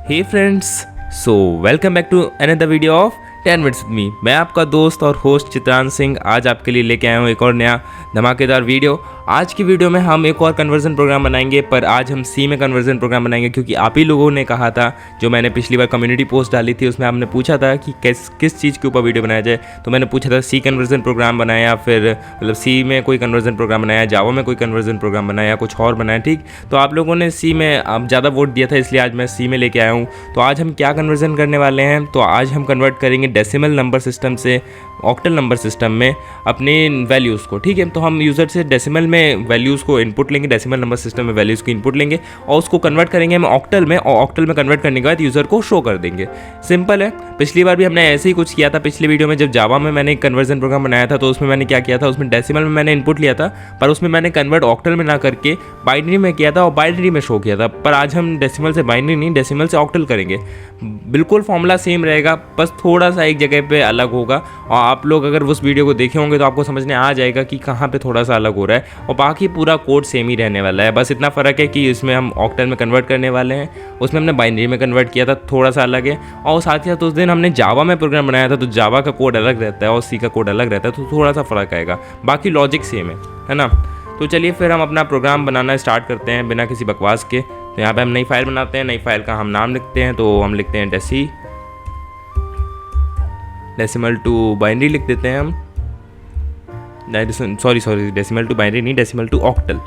Hey friends, so welcome back to another video of 10 minutes with me. मैं आपका दोस्त और होस्ट चित्रांश सिंह आज आपके लिए लेके आया हूँ एक और नया धमाकेदार वीडियो। आज की वीडियो में हम एक और कन्वर्जन प्रोग्राम बनाएंगे, पर आज हम सी में कन्वर्जन प्रोग्राम बनाएंगे क्योंकि आप ही लोगों ने कहा था, जो मैंने पिछली बार कम्युनिटी पोस्ट डाली थी उसमें आपने पूछा था कि किस चीज़ के ऊपर वीडियो बनाया जाए। तो मैंने पूछा था सी कन्वर्जन प्रोग्राम बनाया या फिर मतलब सी में कोई कन्वर्जन प्रोग्राम बनाया, जावा में कोई कन्वर्जन प्रोग्राम बनाया, कुछ और बनाया। ठीक, तो आप लोगों ने सी में अब ज़्यादा वोट दिया था, इसलिए आज मैं सी में लेके आया हूँ। तो आज हम क्या कन्वर्जन करने वाले हैं, तो आज हम कन्वर्ट करेंगे डेसिमल नंबर सिस्टम से ऑक्टल नंबर सिस्टम में अपने वैल्यूज़ को। ठीक है, तो हम यूज़र से डेसिमल में वैल्यूज़ को इनपुट लेंगे, डेसिमल नंबर सिस्टम में वैल्यूज़ की इनपुट लेंगे और उसको कन्वर्ट करेंगे हम ऑक्टल में, और ऑक्टल में कन्वर्ट करने के बाद यूज़र को शो कर देंगे। सिंपल है, पिछली बार भी हमने ऐसे ही कुछ किया था। पिछली वीडियो में जब जावा में मैंने एक कन्वर्जन प्रोग्राम बनाया था तो उसमें मैंने क्या किया था, उसमें डेसिमल में मैंने इनपुट लिया था, पर उसमें मैंने कन्वर्ट ऑक्टल में ना करके बाइनरी में किया था और बाइनरी में शो किया था। पर आज हम डेसिमल से बाइनरी नहीं, डेसिमल से ऑक्टल करेंगे। बिल्कुल फॉर्मूला सेम रहेगा, बस थोड़ा सा एक जगह पे अलग होगा। और आप लोग अगर उस वीडियो को देखे होंगे तो आपको समझने आ जाएगा कि कहाँ पे थोड़ा सा अलग हो रहा है, और बाकी पूरा कोड सेम ही रहने वाला है। बस इतना फ़र्क है कि इसमें हम ऑक्टल में कन्वर्ट करने वाले हैं, उसमें हमने बाइनरी में कन्वर्ट किया था, थोड़ा सा अलग है। और साथ ही साथ उस दिन हमने जावा में प्रोग्राम बनाया था, तो जावा का कोड अलग रहता है और सी का कोड अलग रहता है, तो थोड़ा सा फ़र्क आएगा, बाकी लॉजिक सेम है ना। तो चलिए फिर हम अपना प्रोग्राम बनाना स्टार्ट करते हैं बिना किसी बकवास के। तो यहाँ पे हम नई फाइल बनाते हैं, नई फाइल का हम नाम लिखते हैं, तो हम लिखते हैं डेसिमल टू बाइनरी लिख देते हैं हम। सॉरी डेसिमल टू बाइनरी नहीं, डेसिमल टू ऑक्टल,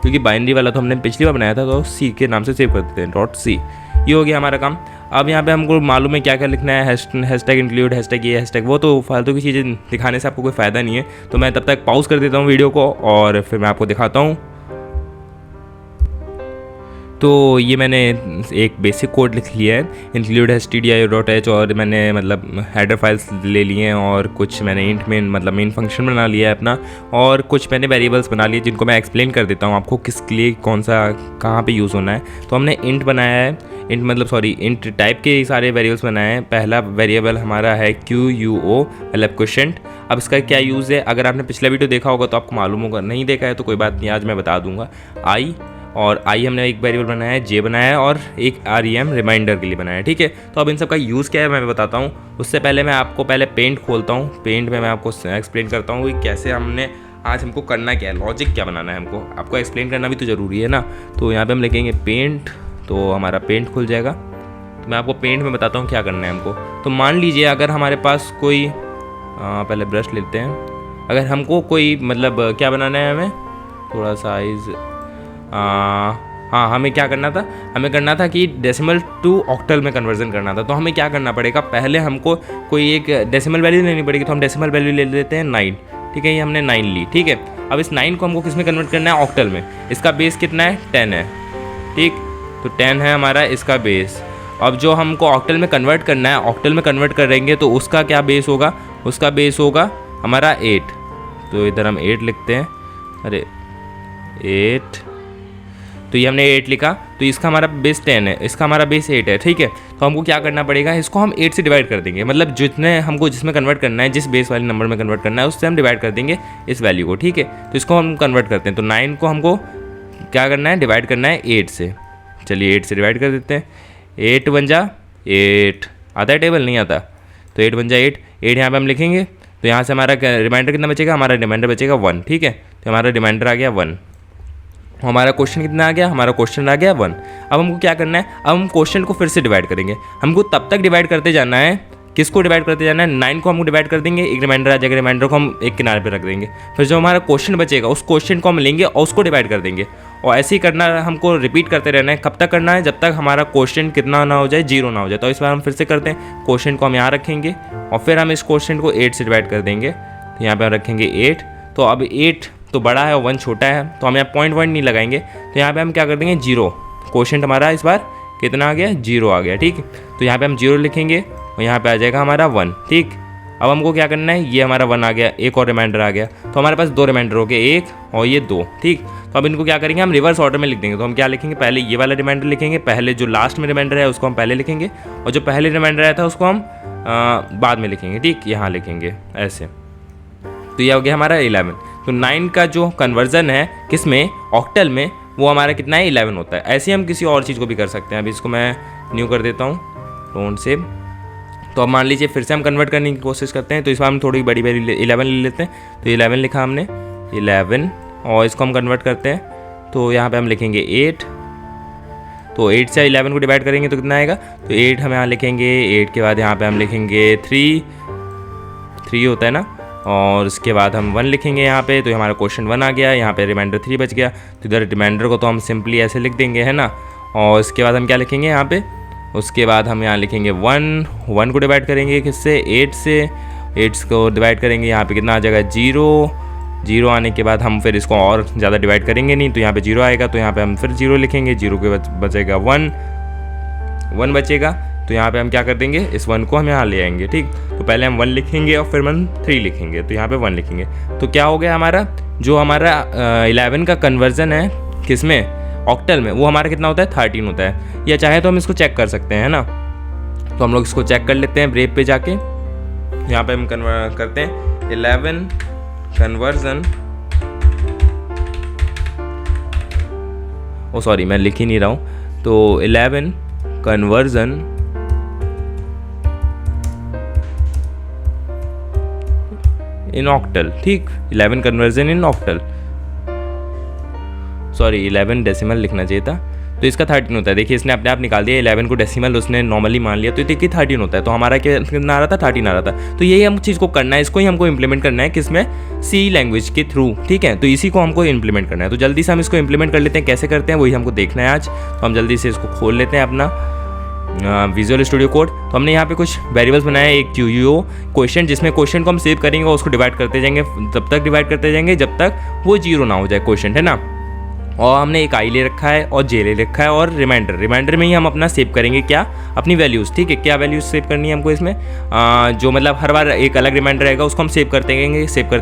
क्योंकि बाइनरी वाला तो हमने पिछली बार बनाया था, तो सी के नाम से सेव कर देते हैं, .c। ये हो गया हमारा काम। अब यहाँ पे हमको मालूम है क्या क्या लिखना है, हैशटैग इंक्लूड, हैशटैग ये, हैशटैग वो, तो फालतू की चीज़ें दिखाने से आपको कोई फ़ायदा नहीं है। तो मैं तब तक पॉज कर देता हूँ वीडियो को और फिर मैं आपको दिखाता हूँ। तो ये मैंने एक बेसिक कोड लिख लिया है, इंक्लूड stdio.h, और मैंने मतलब हेडर फाइल्स ले लिए हैं, और कुछ मैंने इंट में मतलब मेन फंक्शन बना लिया है अपना, और कुछ मैंने वेरिएबल्स बना लिए जिनको मैं एक्सप्लेन कर देता हूँ आपको किस लिए कौन सा कहाँ पे यूज़ होना है। तो हमने इंट बनाया है, इंट टाइप के सारे वेरिएबल्स बनाए हैं। पहला वेरिएबल हमारा है QUO, मतलब क्वेश्चन। अब इसका क्या यूज़ है, अगर आपने पिछला वीडियो देखा होगा तो आपको मालूम होगा, नहीं देखा है तो कोई बात नहीं, आज मैं बता दूंगा। आई हमने एक वेरिएबल बनाया है, जे बनाया है, और एक REM रिमाइंडर के लिए बनाया है। ठीक है, तो अब इन सब का यूज़ क्या है मैं बताता हूँ। उससे पहले मैं आपको पेंट खोलता हूँ, पेंट में मैं आपको एक्सप्लेन करता हूँ कि कैसे हमको करना क्या है, लॉजिक क्या बनाना है हमको। आपको एक्सप्लेन करना भी तो ज़रूरी है ना। तो यहाँ पर हम लिखेंगे पेंट, तो हमारा पेंट खुल जाएगा। तो मैं आपको पेंट में बताता हूँ क्या करना है हमको। तो मान लीजिए अगर हमारे पास कोई पहले ब्रश लेते हैं, अगर हमको कोई मतलब क्या बनाना है, हमें थोड़ा साइज़ हमें क्या करना था, हमें करना था कि डेसिमल टू ऑक्टल में कन्वर्जन करना था। तो हमें क्या करना पड़ेगा, पहले हमको कोई एक डेसिमल वैल्यू लेनी पड़ेगी। तो हम डेसिमल वैल्यू ले लेते हैं 9। ठीक है, ये हमने 9 ली। ठीक है, अब इस 9 को हमको किस में कन्वर्ट करना है, ऑक्टल में। इसका बेस कितना है, 10 है। ठीक, तो 10 है हमारा इसका बेस। अब जो हमको ऑक्टल में कन्वर्ट करना है, ऑक्टल में कन्वर्ट करेंगे तो उसका क्या बेस होगा, उसका बेस होगा हमारा 8। तो इधर हम 8 लिखते हैं, अरे 8, तो ये हमने 8 लिखा, तो इसका हमारा बेस 10 है, इसका हमारा बेस 8 है। ठीक है, तो हमको क्या करना पड़ेगा, इसको हम 8 से डिवाइड कर देंगे, मतलब जितने हमको जिसमें कन्वर्ट करना है, जिस बेस वाले नंबर में कन्वर्ट करना है उससे हम डिवाइड कर देंगे इस वैल्यू को। ठीक है, तो इसको हम कन्वर्ट करते हैं। तो 9 को हमको क्या करना है, डिवाइड करना है 8 से। चलिए 8 से डिवाइड कर देते हैं। 8 बन जा 8, आता है टेबल, नहीं आता, तो 8 बन जा 8 यहाँ पर हम लिखेंगे। तो यहाँ से हमारा रिमाइंडर कितना बचेगा, हमारा रिमाइंडर बचेगा 1। ठीक है, तो हमारा रिमाइंडर आ गया 1। हमारा क्वेश्चन कितना आ गया, हमारा क्वेश्चन आ गया 1। अब हमको क्या करना है, अब हम क्वेश्चन को फिर से डिवाइड करेंगे। हमको तब तक डिवाइड करते जाना है, किसको डिवाइड करते जाना है, 9 को हम डिवाइड कर देंगे, एक रिमाइंडर आ जाएगा, रिमाइंडर को हम एक किनारे पे रख देंगे। फिर जो हमारा क्वेश्चन बचेगा उस क्वेश्चन को हम लेंगे और उसको डिवाइड कर देंगे, और ऐसे ही करना, हमको रिपीट करते रहना है। कब तक करना है, जब तक हमारा क्वेश्चन कितना ना हो जाए, 0 ना हो जाए। तो इस बार हम फिर से करते हैं, क्वेश्चन को हम यहाँ रखेंगे और फिर हम इस क्वेश्चन को 8 से डिवाइड कर देंगे। तो यहाँ पर हम रखेंगे 8। तो अब 8 तो बड़ा है और 1 छोटा है, तो हम यहाँ पॉइंट नहीं लगाएंगे। तो यहाँ पे हम क्या कर देंगे, 0। क्वेश्चन हमारा इस बार कितना आ गया, 0 आ गया। ठीक, तो यहाँ पे हम 0 लिखेंगे और यहाँ पे आ जाएगा हमारा 1। ठीक, अब हमको क्या करना है, ये हमारा 1 आ गया, एक और रिमाइंडर आ गया, तो हमारे पास 2 रिमाइंडर हो गए, 1 और ये 2। ठीक, तो अब इनको क्या करेंगे, हम रिवर्स ऑर्डर में लिख देंगे। तो हम क्या लिखेंगे, पहले ये वाला रिमाइंडर लिखेंगे, पहले जो लास्ट में रिमाइंडर है उसको हम पहले लिखेंगे, और जो पहले रिमाइंडर आया था उसको हम बाद में लिखेंगे। ठीक, यहाँ लिखेंगे ऐसे। तो ये हो गया हमारा 11। तो 9 का जो कन्वर्जन है किस में, ऑक्टल में, वो हमारा कितना है, 11 होता है। ऐसे हम किसी और चीज़ को भी कर सकते हैं। अभी इसको मैं न्यू कर देता हूँ, डोंट सेव। तो अब मान लीजिए फिर से हम कन्वर्ट करने की कोशिश करते हैं, तो इस बार हम थोड़ी बड़ी 11 ले लेते हैं। तो 11 लिखा हमने, 11, और इसको हम कन्वर्ट करते हैं। तो यहाँ पे हम लिखेंगे 8। तो 8 से 11 को डिवाइड करेंगे तो कितना आएगा, तो 8 हम यहाँ लिखेंगे। 8 के बाद यहाँ पे हम लिखेंगे 3 होता है ना, और उसके बाद हम 1 लिखेंगे यहाँ पे। तो हमारा क्वेश्चन 1 आ गया, यहाँ पे रिमाइंडर 3 बच गया। तो इधर रिमाइंडर को तो हम सिंपली ऐसे लिख देंगे, है ना। और उसके बाद हम क्या लिखेंगे यहाँ पे, उसके बाद हम यहाँ लिखेंगे 1 को डिवाइड करेंगे किससे, 8 से। 8 को डिवाइड करेंगे, यहाँ पे कितना आ जाएगा, 0 आने के बाद हम फिर इसको और ज़्यादा डिवाइड करेंगे नहीं, तो यहाँ पे 0 आएगा। तो यहाँ पे हम फिर 0 लिखेंगे, 0 के बचेगा 1 बचेगा। तो यहाँ पे हम क्या कर देंगे, इस 1 को हम यहाँ ले आएंगे, ठीक। तो पहले हम 1 लिखेंगे और फिर हम 3 लिखेंगे, तो यहाँ पे 1 लिखेंगे। तो क्या हो गया हमारा, जो हमारा 11 का कन्वर्जन है किसमें, ऑक्टल में, वो हमारा कितना होता है, 13 होता है। या चाहे तो हम इसको चेक कर सकते हैं, है ना। तो हम लोग इसको चेक कर लेते हैं ब्रेव पे जाके। यहाँ पे हम कन्वर्ट करते हैं 11 कन्वर्जन, ओ सॉरी मैं लिख ही नहीं रहा हूँ। तो 11 कन्वर्जन इन ऑक्टल, ठीक। 11 conversion in octal, sorry 11 decimal लिखना चाहिए था। तो इसका 13 होता है। देखिए इसने अपने आप निकाल दिया, 11 को डेसिमल उसने नॉर्मली मान लिया, तो देखिए 13 होता है। तो हमारा कितना आ रहा था, 13 आ रहा था। तो यही हम चीज़ को करना है, इसको ही हमको इम्प्लीमेंट करना है किसमें, सी लैंग्वेज के थ्रू, ठीक है। तो इसी को हमको इम्प्लीमेंट करना है। तो जल्दी से हम इसको इम्प्लीमेंट कर लेते हैं, कैसे करते हैं वही हमको देखना है आज। तो हम जल्दी से इसको खोल लेते हैं अपना विजुअल स्टूडियो कोड। तो हमने यहाँ पे कुछ वेरिएबल्स बनाए, एक QUO क्वेश्चन, जिसमें क्वेश्चन को हम सेव करेंगे और उसको डिवाइड करते जाएंगे, तब तक डिवाइड करते जाएंगे जब तक वो 0 ना हो जाए क्वेश्चन, है ना। और हमने एक आई ले रखा है और जे ले रखा है, और रिमाइंडर में ही हम अपना सेव करेंगे क्या, अपनी वैल्यूज़, ठीक है। क्या वैल्यूज़ सेव करनी है हमको इसमें, जो मतलब हर बार एक अलग रिमाइंडर रहेगा, उसको हम सेव करते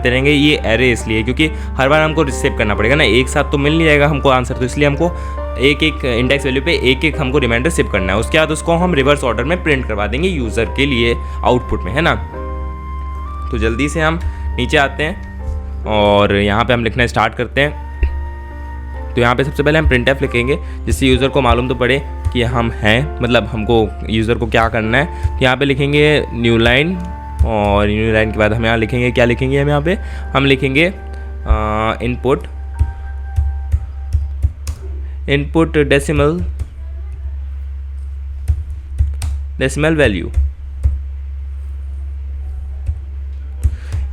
रहेंगे। ये एरे इसलिए क्योंकि हर बार हमको सेव करना पड़ेगा ना, एक साथ तो मिल नहीं जाएगा हमको आंसर, तो इसलिए हमको एक इंडेक्स वैल्यू पे एक हमको रिमाइंडर सेव करना है। उसके बाद उसको हम रिवर्स ऑर्डर में प्रिंट करवा देंगे यूज़र के लिए आउटपुट में, है ना। तो जल्दी से हम नीचे आते हैं और यहाँ पे हम लिखना स्टार्ट करते हैं। तो यहाँ पे सबसे पहले हम printf लिखेंगे, जिससे यूज़र को मालूम तो पड़े कि हम हैं, मतलब हमको यूज़र को क्या करना है। तो यहाँ पे लिखेंगे न्यू लाइन, और न्यू लाइन के बाद हम यहाँ लिखेंगे, क्या लिखेंगे हम यहाँ पे, हम लिखेंगे इनपुट डेसिमल वैल्यू,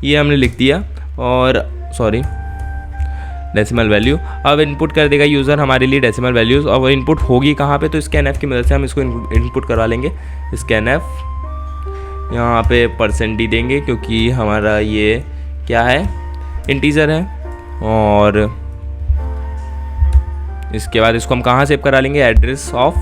ये हमने लिख दिया। और सॉरी डेसिमल वैल्यू, अब इनपुट कर देगा यूज़र हमारे लिए डेसिमल वैल्यूज़, और वो इनपुट होगी कहाँ पे, तो स्कैनएफ की मदद से हम इसको इनपुट करवा लेंगे। स्कैनएफ यहाँ पे %d देंगे, क्योंकि हमारा ये क्या है, इंटीजर है। और इसके बाद इसको हम कहाँ सेव करा लेंगे, एड्रेस ऑफ,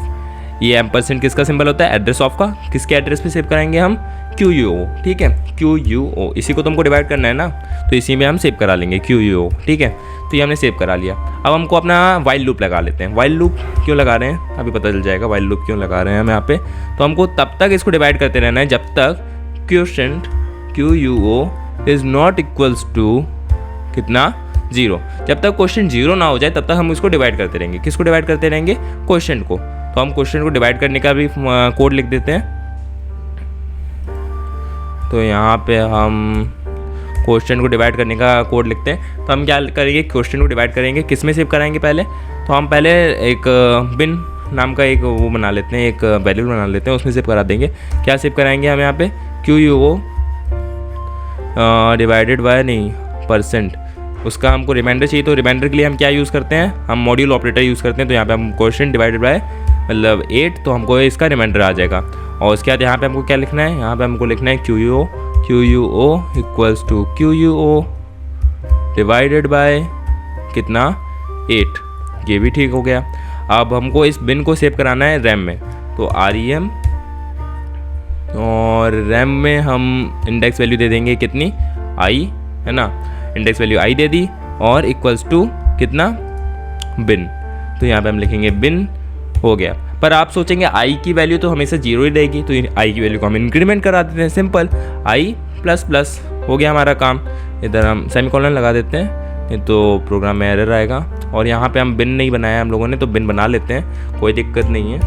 ये एम्परसेंड किसका सिंबल होता है, एड्रेस ऑफ का, किसके एड्रेस पे सेव कराएंगे हम, QUO, ठीक है। QUO, इसी को तुमको डिवाइड करना है ना, तो इसी में हम सेव करा लेंगे QUO, ठीक है। तो ये हमने सेव करा लिया। अब हमको अपना वाइल लूप लगा लेते हैं। वाइल लूप क्यों लगा रहे हैं, अभी पता चल जाएगा वाइल लूप क्यों लगा रहे हैं हम यहाँ पे। तो हमको तब तक इसको डिवाइड करते रहना है जब तक quotient QUO is not equals to कितना, 0। जब तक क्वेश्चन 0 ना हो जाए तब तक हम इसको डिवाइड करते रहेंगे। किसको डिवाइड करते रहेंगे, क्वेश्चन को। तो हम क्वेश्चन को डिवाइड करने का भी कोड लिख देते हैं। तो यहाँ पे हम क्वेश्चन को डिवाइड करने का कोड लिखते हैं। तो हम क्या करेंगे, क्वेश्चन को डिवाइड करेंगे, किस में सेव कराएंगे पहले, तो हम पहले एक बिन नाम का एक वो बना लेते हैं, एक वैल्यू बना लेते हैं, उसमें सेव करा देंगे। क्या सेव कराएंगे हम यहाँ पे, QUO डिवाइडेड बाय नहीं %, उसका हमको रिमाइंडर चाहिए। तो रिमाइंडर के लिए हम क्या यूज़ करते हैं, हम मॉड्यूल ऑपरेटर यूज़ करते हैं। तो यहाँ पे हम क्वेश्चन डिवाइडेड बाय मतलब 8, तो हमको इसका रिमाइंडर आ जाएगा। और उसके बाद यहाँ पे हमको क्या लिखना है, यहाँ पे हमको लिखना है QUO equals to QUO divided by कितना, 8। ये भी ठीक हो गया। अब हमको इस बिन को सेव कराना है रैम में। तो REM, और रैम में हम इंडेक्स वैल्यू दे देंगे कितनी, I, है ना। इंडेक्स वैल्यू I दे दी, और इक्वल्स टू कितना, बिन। तो यहाँ पे हम लिखेंगे बिन, हो गया। पर आप सोचेंगे I की वैल्यू तो हमेशा 0 ही रहेगी, तो I की वैल्यू को हम इंक्रीमेंट करा देते हैं, सिंपल I++, हो गया हमारा काम। इधर हम सेमीकोलन लगा देते हैं, नहीं तो प्रोग्राम में एरर आएगा। और यहाँ पे हम बिन नहीं बनाया हम लोगों ने, तो बिन बना लेते हैं, कोई दिक्कत नहीं है।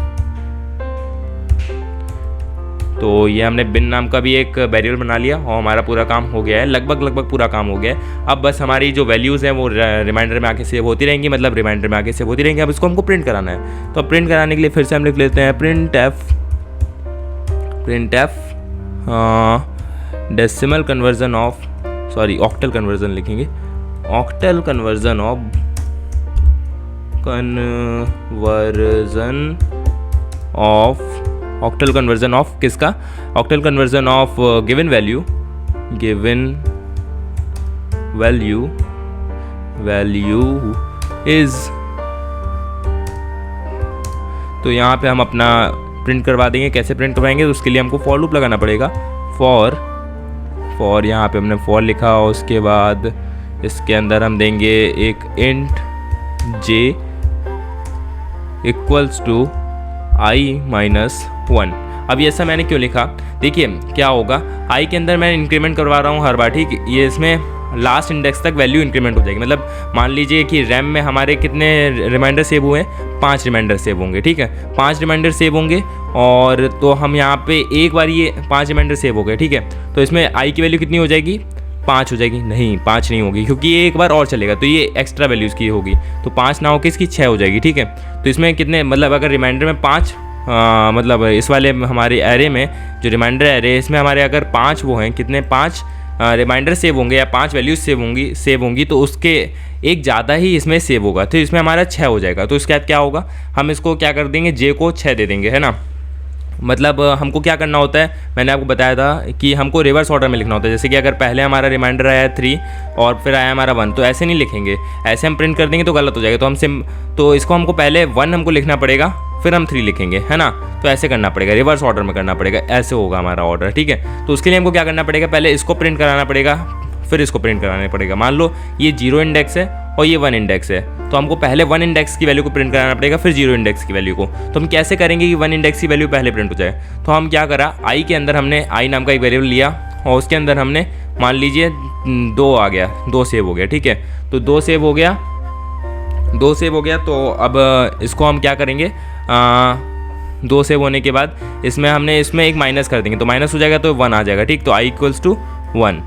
तो ये हमने बिन नाम का भी एक वेरिएबल बना लिया और हमारा पूरा काम हो गया है, लगभग पूरा काम हो गया है। अब बस हमारी जो वैल्यूज़ हैं वो रिमाइंडर में आके सेव होती रहेंगी, मतलब रिमाइंडर में आके सेव होती रहेंगी। अब इसको हमको प्रिंट कराना है, तो प्रिंट कराने के लिए फिर से हम लिख लेते हैं print F decimal conversion of, sorry octal conversion लिखेंगे, ऑक्टल कन्वर्जन ऑफ किसका, octal conversion of given value is. तो यहाँ पे हम अपना प्रिंट करवा देंगे। कैसे प्रिंट करवाएंगे, तो उसके लिए हमको फॉर लूप लगाना पड़ेगा। फॉर यहाँ पे हमने फॉर लिखा और उसके बाद इसके अंदर हम देंगे एक int j equals to i-1। अब ये ऐसा मैंने क्यों लिखा, देखिए क्या होगा, i के अंदर मैं इंक्रीमेंट करवा रहा हूँ हर बार, ठीक, ये इसमें लास्ट इंडेक्स तक वैल्यू इंक्रीमेंट हो जाएगी। मतलब मान लीजिए कि रैम में हमारे कितने रिमाइंडर सेव हुए हैं, 5 रिमाइंडर सेव होंगे, ठीक है, 5 रिमाइंडर सेव होंगे। और तो हम यहाँ पे एक बार ये 5 रिमाइंडर सेव हो गए, ठीक है, तो इसमें i की वैल्यू कितनी हो जाएगी, 5 हो जाएगी। नहीं, 5 नहीं होगी, क्योंकि ये एक बार और चलेगा, तो ये एक्स्ट्रा वैल्यूज़ की होगी, तो 5 ना होकर इसकी 6 हो जाएगी, ठीक है। तो इसमें कितने, मतलब अगर रिमाइंडर में 5 मतलब इस वाले हमारे एरे में जो रिमाइंडर एरे है इसमें हमारे अगर 5 वो हैं, कितने 5 रिमाइंडर सेव होंगे या 5 वैल्यूज सेव होंगी तो उसके एक ज़्यादा ही इसमें सेव होगा, तो इसमें हमारा 6 हो जाएगा। तो इसके बाद क्या होगा, हम इसको क्या कर देंगे, जे को 6 दे देंगे, है ना। मतलब हमको क्या करना होता है, मैंने आपको बताया था कि हमको रिवर्स ऑर्डर में लिखना होता है। जैसे कि अगर पहले हमारा रिमाइंडर आया 3 और फिर आया हमारा 1, तो ऐसे नहीं लिखेंगे, ऐसे हम प्रिंट कर देंगे तो गलत हो जाएगा। तो इसको हमको पहले 1 हमको लिखना पड़ेगा, फिर हम 3 लिखेंगे, है ना। तो ऐसे करना पड़ेगा, रिवर्स ऑर्डर में करना पड़ेगा, ऐसे होगा हमारा ऑर्डर, ठीक है। तो उसके लिए हमको क्या करना पड़ेगा, पहले इसको प्रिंट कराना पड़ेगा, फिर इसको प्रिंट कराना पड़ेगा। मान लो ये 0 इंडेक्स है और ये 1 इंडेक्स है, तो हमको पहले 1 इंडेक्स की वैल्यू को प्रिंट कराना पड़ेगा, फिर 0 इंडेक्स की वैल्यू को। तो हम कैसे करेंगे कि 1 इंडेक्स की वैल्यू पहले प्रिंट हो जाए, तो हम क्या करा, आई के अंदर हमने आई नाम का एक वेरिएबल लिया और उसके अंदर हमने मान लीजिए 2 आ गया, 2 सेव हो गया, ठीक है। तो 2 सेव हो गया, तो अब इसको हम क्या करेंगे, 2 सेव होने के बाद इसमें एक माइनस कर देंगे, तो माइनस हो जाएगा तो 1 आ जाएगा, ठीक। तो i इक्वल्स टू 1,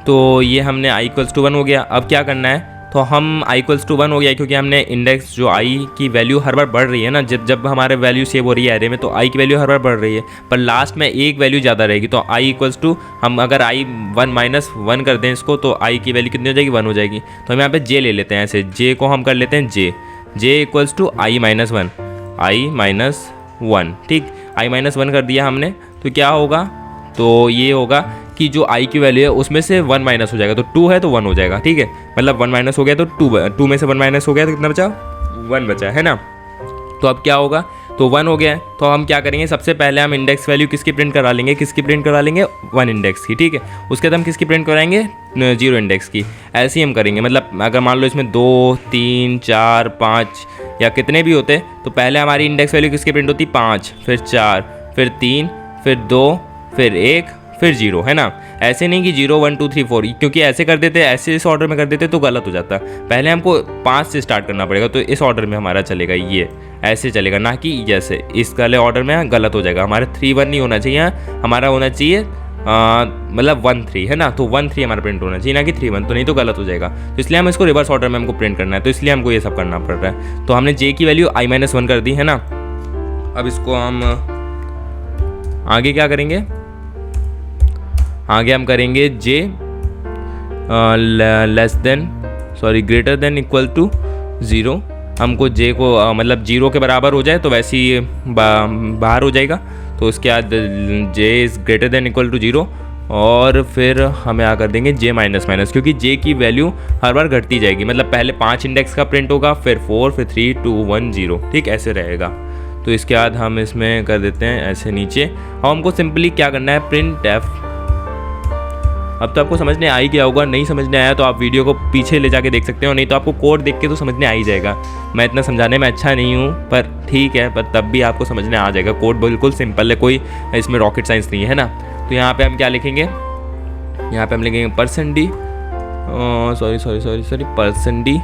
तो ये हमने i इक्वल्स टू 1 हो गया। अब क्या करना है, तो हम i इक्वल्स टू 1 हो गया क्योंकि हमने इंडेक्स जो i की वैल्यू हर बार बढ़ रही है ना, जब हमारे वैल्यू सेव हो रही है एरे में, तो i की वैल्यू हर बार बढ़ रही है, पर लास्ट में एक वैल्यू ज़्यादा रहेगी। तो i इक्वल्स टू, हम अगर i 1 कर दें इसको, तो i की वैल्यू कितनी हो जाएगी, 1 हो जाएगी। तो हम यहाँ पे j ले लेते हैं, ऐसे j को हम कर लेते हैं j इक्वल्स टू i-1, ठीक, i-1 कर दिया हमने। तो क्या होगा, तो ये होगा कि जो i की वैल्यू है उसमें से 1 माइनस हो जाएगा, तो 2 है तो 1 हो जाएगा, ठीक है। मतलब 1 माइनस हो गया तो 2 में से 1 माइनस हो गया तो कितना बचा, 1 बचा, है ना। तो अब क्या होगा, तो 1 हो गया है, तो हम क्या करेंगे, सबसे पहले हम इंडेक्स वैल्यू किसकी प्रिंट करा लेंगे, 1 इंडेक्स की, ठीक है। उसके बाद हम किसकी प्रिंट कराएंगे, 0 इंडेक्स की। ऐसे ही हम करेंगे, मतलब अगर मान लो इसमें 2, 3, 4, 5 या कितने भी होते, तो पहले हमारी इंडेक्स वैल्यू किसकी प्रिंट होती, 5, फिर 4, फिर 3, फिर 2, फिर 1, फिर 0, है ना। ऐसे नहीं कि 0 1 2 3 4, क्योंकि ऐसे कर देते, ऐसे इस ऑर्डर में कर देते तो गलत हो जाता। पहले हमको 5 से स्टार्ट करना पड़ेगा, तो इस ऑर्डर में हमारा चलेगा, ये ऐसे चलेगा, ना कि जैसे इस वाले ऑर्डर में गलत हो जाएगा। हमारा 3 1 नहीं होना चाहिए, हमारा होना चाहिए मतलब 1 3, है ना। तो 1 3 हमारा प्रिंट होना चाहिए, ना कि 3 1, तो नहीं तो गलत हो जाएगा। तो इसलिए हम इसको रिवर्स ऑर्डर में हमको प्रिंट करना है, तो इसलिए हमको ये सब करना पड़ रहा है। तो हमने j की वैल्यू i-1 कर दी, है ना। अब इसको हम आगे क्या करेंगे, आगे हम करेंगे j greater than equal to 0। हमको j को मतलब 0 के बराबर हो जाए तो वैसे ही बाहर हो जाएगा। तो उसके बाद j is greater than equal to 0 और फिर हमें आ कर देंगे j माइनस, क्योंकि j की वैल्यू हर बार घटती जाएगी। मतलब पहले 5 इंडेक्स का प्रिंट होगा, फिर 4, फिर 3 2 1 0, ठीक, ऐसे रहेगा। तो इसके बाद हम इसमें कर देते हैं ऐसे नीचे, और हमको सिंपली क्या करना है, प्रिंट f। अब तो आपको समझने आ ही गया होगा, नहीं समझने आया तो आप वीडियो को पीछे ले जाके देख सकते हो, नहीं तो आपको कोड देख के तो समझने आ ही जाएगा। मैं इतना समझाने में अच्छा नहीं हूँ, पर ठीक है, पर तब भी आपको समझने आ जाएगा। कोड बिल्कुल सिंपल है, कोई इसमें रॉकेट साइंस नहीं है ना। तो यहाँ पे हम क्या लिखेंगे, यहाँ पे हम लिखेंगे %d, %d,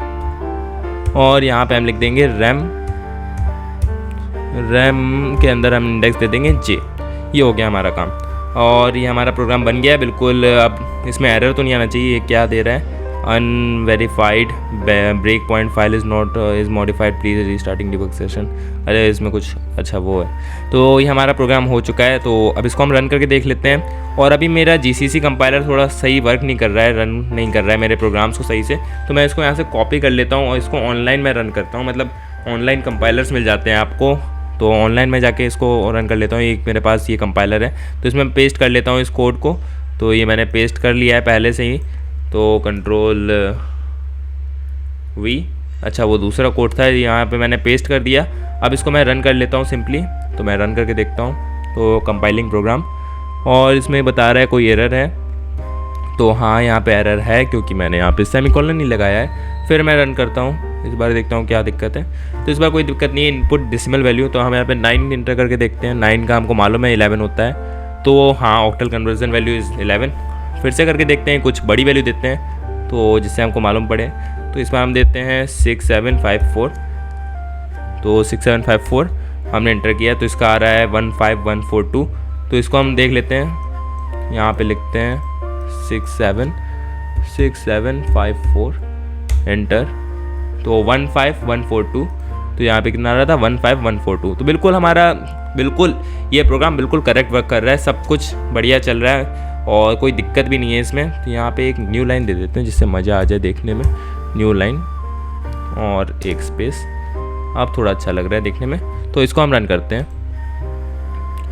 और यहाँ पे हम लिख देंगे रैम के अंदर हम इंडेक्स दे देंगे जे। ये हो गया हमारा काम और ये हमारा प्रोग्राम बन गया बिल्कुल। अब इसमें एरर तो नहीं आना चाहिए। ये क्या दे रहा है, unverified breakpoint file is not is modified please restarting debug session. अरे इसमें कुछ अच्छा वो है। तो ये हमारा प्रोग्राम हो चुका है। तो अब इसको हम रन करके देख लेते हैं। और अभी मेरा GCC कंपाइलर थोड़ा सही वर्क नहीं कर रहा है, रन नहीं कर रहा है मेरे प्रोग्राम्स को सही से। तो मैं इसको यहाँ से कॉपी कर लेता हूँ और इसको ऑनलाइन में रन करता हूँ। मतलब ऑनलाइन कंपाइलर्स मिल जाते हैं आपको, तो ऑनलाइन में जाके इसको रन कर लेता हूँ। एक मेरे पास ये कंपाइलर है तो इसमें पेस्ट कर लेता हूँ इस कोड को। तो ये मैंने पेस्ट कर लिया है पहले से ही। तो कंट्रोल V, अच्छा वो दूसरा कोड था, यहाँ पे मैंने पेस्ट कर दिया। अब इसको मैं रन कर लेता हूँ सिंपली। तो मैं रन करके देखता हूँ तो कंपाइलिंग प्रोग्राम, और इसमें बता रहा है कोई एरर है। तो हाँ यहाँ पे एरर है क्योंकि मैंने यहाँ पे सेमीकोलन नहीं लगाया है। फिर मैं रन करता हूँ, इस बार देखता हूँ क्या दिक्कत है। तो इस बार कोई दिक्कत नहीं है, इनपुट डेसिमल वैल्यू। तो हम यहाँ पे 9 इंटर करके देखते हैं। 9 का हमको मालूम है 11 होता है। तो हाँ ऑक्टल कन्वर्जन वैल्यू इज़ 11। फिर से करके देखते हैं, कुछ बड़ी वैल्यू देते हैं तो जिससे हमको मालूम पड़े। तो इस बार हम देते हैं 6754। तो 6754 हमने इंटर किया तो इसका आ रहा है 15142। तो इसको हम देख लेते हैं, यहाँ पे लिखते हैं 6754 एंटर। तो 15142। तो यहाँ पे कितना आ रहा था 15142। तो बिल्कुल ये प्रोग्राम बिल्कुल करेक्ट वर्क कर रहा है, सब कुछ बढ़िया चल रहा है और कोई दिक्कत भी नहीं है इसमें। तो यहाँ पे एक न्यू लाइन दे देते हैं जिससे मज़ा आ जाए देखने में। न्यू लाइन और एक स्पेस, अब थोड़ा अच्छा लग रहा है देखने में। तो इसको हम रन करते हैं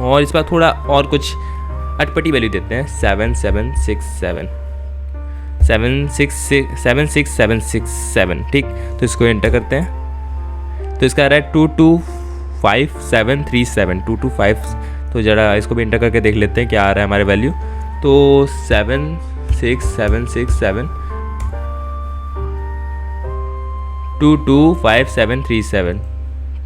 और इस पर थोड़ा और कुछ अटपटी वैल्यू देते हैं 76767 ठीक। तो इसको एंटर करते हैं तो इसका आ रहा है 225737 225। तो ज़रा इसको भी एंटर करके देख लेते हैं क्या आ रहा है हमारे वैल्यू। तो 76767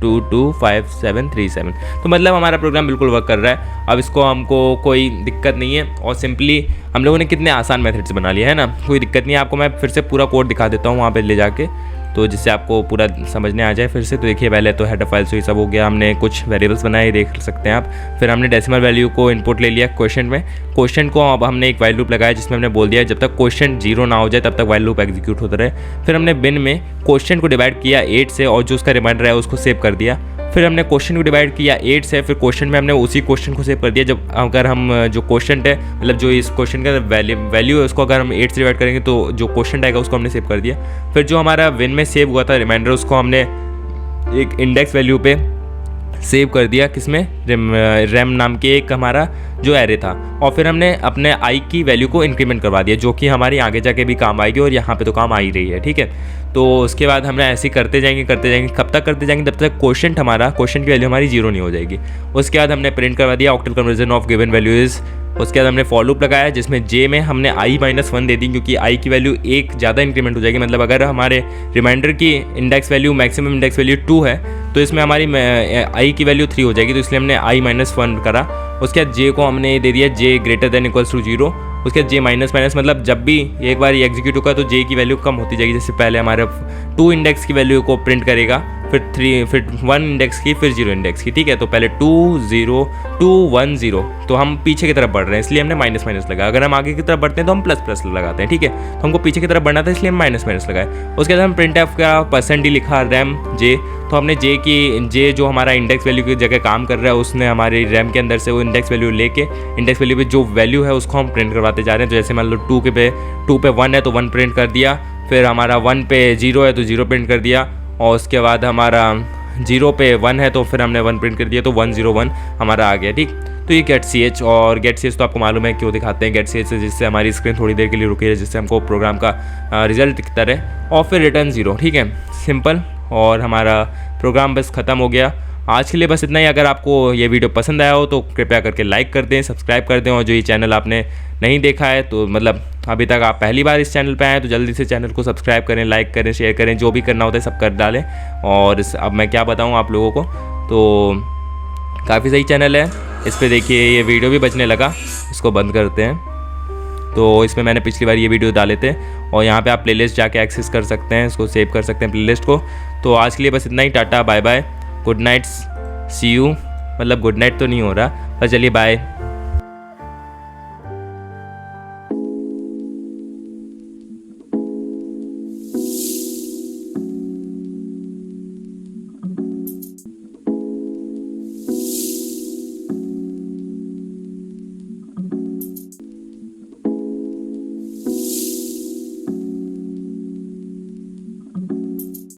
225737। तो मतलब हमारा प्रोग्राम बिल्कुल वर्क कर रहा है। अब इसको हमको कोई दिक्कत नहीं है और सिंपली हम लोगों ने कितने आसान मेथड्स बना लिया है ना, कोई दिक्कत नहीं है। आपको मैं फिर से पूरा कोड दिखा देता हूँ वहाँ पे ले जाके, तो जिससे आपको पूरा समझने आ जाए फिर से। तो देखिए पहले तो हेडर फाइल से ये सब हो गया, हमने कुछ वेरिएबल्स बनाए देख सकते हैं आप। फिर हमने डेसिमल वैल्यू को इनपुट ले लिया क्वेश्चन में। क्वेश्चन को अब हमने एक वाइल लूप लगाया जिसमें हमने बोल दिया जब तक क्वेश्चन 0 ना हो जाए तब तक वाइल लूप एग्जीक्यूट होता रहे। फिर हमने बिन में क्वेश्चन को डिवाइड किया 8 से और जो उसका रिमाइंडर है उसको सेव कर दिया। फिर हमने क्वेश्चन को डिवाइड किया 8 से, फिर क्वेश्चन में हमने उसी क्वेश्चन को सेव कर दिया। जब अगर हम जो क्वेश्चन है मतलब जो इस क्वेश्चन का वैल्यू है उसको अगर हम 8 से डिवाइड करेंगे तो जो क्वेश्चन आएगा उसको हमने सेव कर दिया। फिर जो हमारा विन में सेव हुआ था रिमाइंडर उसको हमने एक इंडेक्स वैल्यू पे सेव कर दिया, किसमें, रैम नाम के एक हमारा जो एरे था। और फिर हमने अपने आई की वैल्यू को इंक्रीमेंट करवा दिया जो कि हमारी आगे जाके भी काम आएगी और यहाँ पे तो काम आ ही रही है, ठीक है। तो उसके बाद हमने ऐसे करते जाएंगे कब तक करते जाएंगे तब तक क्वेश्चन की वैल्यू हमारी 0 नहीं हो जाएगी। उसके बाद हमने प्रिंट करवा दिया octal conversion of given value is. उसके बाद हमने फॉर लूप लगाया जिसमें जे में हमने i-1 दे दी क्योंकि i की वैल्यू 1 ज़्यादा इंक्रीमेंट हो जाएगी। मतलब अगर हमारे रिमाइंडर की index value maximum index value 2 है तो इसमें हमारी i की वैल्यू 3 हो जाएगी, तो इसलिए हमने i-1 करा। उसके बाद j को हमने दे दिया j greater than equals to 0। उसके बाद j माइनस मतलब जब भी एक बार ये एग्जीक्यूट होगा तो j की वैल्यू कम होती जाएगी। जैसे पहले हमारे 2 इंडेक्स की वैल्यू को प्रिंट करेगा, फिर 3, फिर 1 इंडेक्स की, फिर 0 इंडेक्स की, ठीक है। तो पहले 2 0 2 1 0, तो हम पीछे की तरफ बढ़ रहे हैं इसलिए हमने माइनस लगा। अगर हम आगे की तरफ बढ़ते हैं तो हम प्लस लगाते हैं, ठीक है। तो हमको पीछे की तरफ बढ़ना था इसलिए हम माइनस लगाए। उसके बाद हम प्रिंट एफ का % लिखा रैम जे। तो हमने जे जो हमारा इंडेक्स वैल्यू की जगह काम कर रहा है उसने हमारी रैम के अंदर से वो इंडेक्स वैल्यू लेके इंडेक्स वैल्यू पे जो वैल्यू है उसको हम प्रिंट करवाते जा रहे हैं। तो जैसे मान लो 2 पे 1 है तो 1 प्रिंट कर दिया, फिर हमारा 1 पे 0 है तो 0 प्रिंट कर दिया, और उसके बाद हमारा 0 पे 1 है तो फिर हमने 1 प्रिंट कर दिया, तो 101 हमारा आ गया, ठीक। तो ये गेट सी एच, और गेट सी एच तो आपको मालूम है क्यों दिखाते हैं गेट सी एच से, जिससे हमारी स्क्रीन थोड़ी देर के लिए रुकी है, जिससे हमको प्रोग्राम का रिजल्ट दिखता रहे, और फिर रिटर्न 0, ठीक है, सिंपल। और हमारा प्रोग्राम बस ख़त्म हो गया। आज के लिए बस इतना ही। अगर आपको ये वीडियो पसंद आया हो तो कृपया करके लाइक कर दें, सब्सक्राइब कर दें, और जो ये चैनल आपने नहीं देखा है तो मतलब अभी तक आप पहली बार इस चैनल पे आए तो जल्दी से चैनल को सब्सक्राइब करें, लाइक करें, शेयर करें, जो भी करना होता है सब कर डालें। और अब मैं क्या बताऊँ आप लोगों को, तो काफ़ी सही चैनल है, इस पर देखिए ये वीडियो भी बचने लगा, इसको बंद करते हैं। तो इसमें मैंने पिछली बार ये वीडियो डाले थे और यहाँ पे आप प्लेलिस्ट जाके एक्सेस कर सकते हैं, इसको सेव कर सकते हैं प्लेलिस्ट को। तो आज के लिए बस इतना ही। Tata, bye bye, good nights. See you, मतलब गुड नाइट तो नहीं हो रहा, पर चलिए बाय।